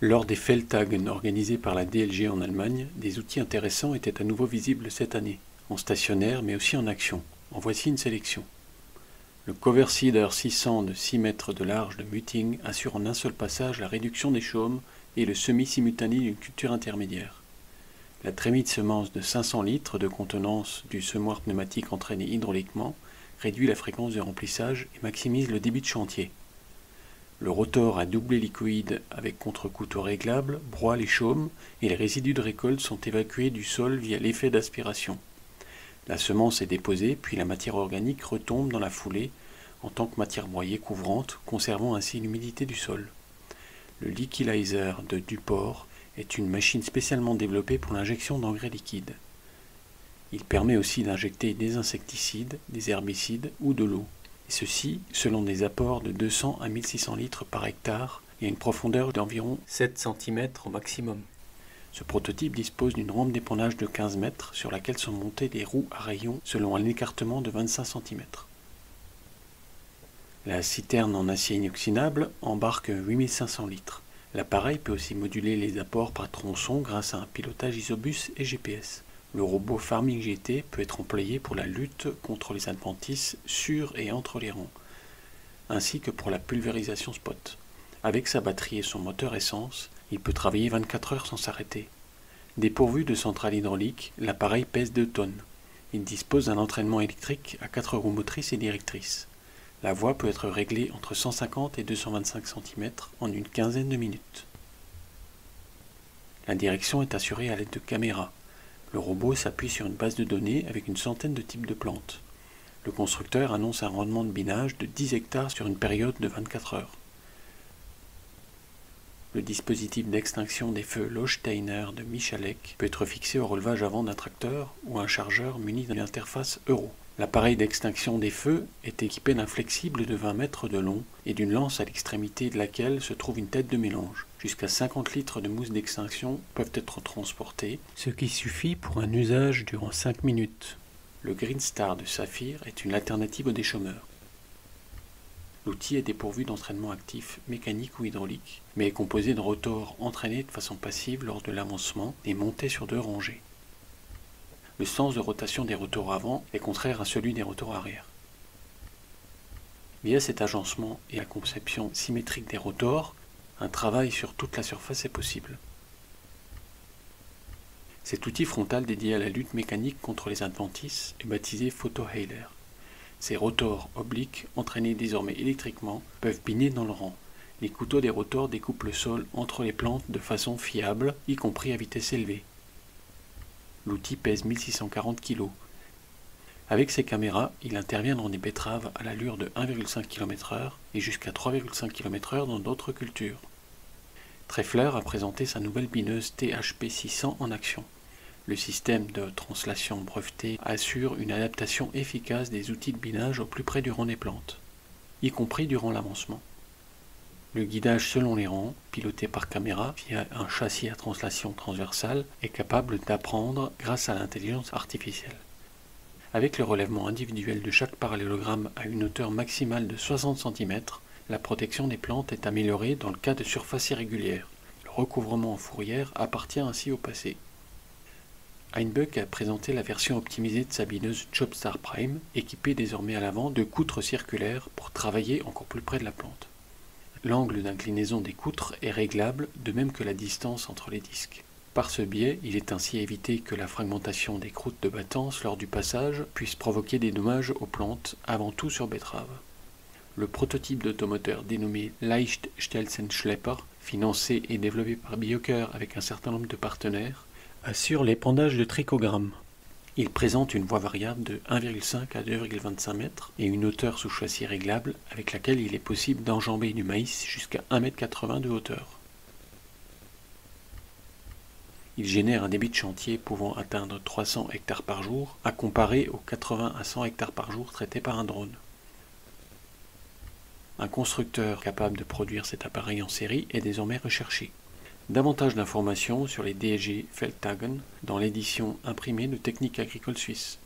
Lors des Feldtagen organisés par la DLG en Allemagne, des outils intéressants étaient à nouveau visibles cette année, en stationnaire mais aussi en action. En voici une sélection. Le Coversider 600 de 6 mètres de large de Muting assure en un seul passage la réduction des chaumes et le semis simultané d'une culture intermédiaire. La trémie de semence de 500 litres de contenance du semoir pneumatique entraîné hydrauliquement réduit la fréquence de remplissage et maximise le débit de chantier. Le rotor à doublé hélicoïde avec contre-couteau réglable broie les chaumes et les résidus de récolte sont évacués du sol via l'effet d'aspiration. La semence est déposée puis la matière organique retombe dans la foulée en tant que matière broyée couvrante, conservant ainsi l'humidité du sol. Le Liquilaser de Duport est une machine spécialement développée pour l'injection d'engrais liquides. Il permet aussi d'injecter des insecticides, des herbicides ou de l'eau. Et ceci selon des apports de 200 à 1600 litres par hectare et à une profondeur d'environ 7 cm au maximum. Ce prototype dispose d'une rampe d'épandage de 15 mètres sur laquelle sont montées des roues à rayons selon un écartement de 25 cm. La citerne en acier inoxydable embarque 8500 litres. L'appareil peut aussi moduler les apports par tronçon grâce à un pilotage isobus et GPS. Le robot Farming GT peut être employé pour la lutte contre les adventices sur et entre les rangs, ainsi que pour la pulvérisation spot. Avec sa batterie et son moteur essence, il peut travailler 24 heures sans s'arrêter. Dépourvu de centrale hydraulique, l'appareil pèse 2 tonnes. Il dispose d'un entraînement électrique à 4 roues motrices et directrices. La voie peut être réglée entre 150 et 225 cm en une quinzaine de minutes. La direction est assurée à l'aide de caméras. Le robot s'appuie sur une base de données avec une centaine de types de plantes. Le constructeur annonce un rendement de binage de 10 hectares sur une période de 24 heures. Le dispositif d'extinction des feux Lochsteiner de Michalek peut être fixé au relevage avant d'un tracteur ou un chargeur muni d'une interface Euro. L'appareil d'extinction des feux est équipé d'un flexible de 20 mètres de long et d'une lance à l'extrémité de laquelle se trouve une tête de mélange. Jusqu'à 50 litres de mousse d'extinction peuvent être transportés, ce qui suffit pour un usage durant 5 minutes. Le Green Star de Saphir est une alternative au déchaumeur. L'outil est dépourvu d'entraînement actif mécanique ou hydraulique, mais est composé de rotors entraînés de façon passive lors de l'avancement et montés sur 2 rangées. Le sens de rotation des rotors avant est contraire à celui des rotors arrière. Via cet agencement et la conception symétrique des rotors, un travail sur toute la surface est possible. Cet outil frontal dédié à la lutte mécanique contre les adventices est baptisé Photohailer. Ces rotors obliques, entraînés désormais électriquement, peuvent pigner dans le rang. Les couteaux des rotors découpent le sol entre les plantes de façon fiable, y compris à vitesse élevée. L'outil pèse 1640 kg. Avec ses caméras, il intervient dans des betteraves à l'allure de 1,5 km/h et jusqu'à 3,5 km/h dans d'autres cultures. Treffler a présenté sa nouvelle bineuse THP 600 en action. Le système de translation breveté assure une adaptation efficace des outils de binage au plus près du rang des plantes, y compris durant l'avancement. Le guidage selon les rangs, piloté par caméra via un châssis à translation transversale, est capable d'apprendre grâce à l'intelligence artificielle. Avec le relèvement individuel de chaque parallélogramme à une hauteur maximale de 60 cm, la protection des plantes est améliorée dans le cas de surfaces irrégulières. Le recouvrement en fourrière appartient ainsi au passé. Heinebuck a présenté la version optimisée de sa bineuse Jobstar Prime, équipée désormais à l'avant de coutres circulaires pour travailler encore plus près de la plante. L'angle d'inclinaison des coutres est réglable, de même que la distance entre les disques. Par ce biais, il est ainsi évité que la fragmentation des croûtes de battance lors du passage puisse provoquer des dommages aux plantes, avant tout sur betterave. Le prototype d'automoteur dénommé Leicht-Stelzenschlepper, financé et développé par Bioker avec un certain nombre de partenaires, assure l'épandage de trichogrammes. Il présente une voie variable de 1,5 à 2,25 mètres et une hauteur sous châssis réglable avec laquelle il est possible d'enjamber du maïs jusqu'à 1,80 m de hauteur. Il génère un débit de chantier pouvant atteindre 300 hectares par jour, à comparer aux 80 à 100 hectares par jour traités par un drone. Un constructeur capable de produire cet appareil en série est désormais recherché. Davantage d'informations sur les DLG Feldtagen dans l'édition imprimée de Technique agricole suisse.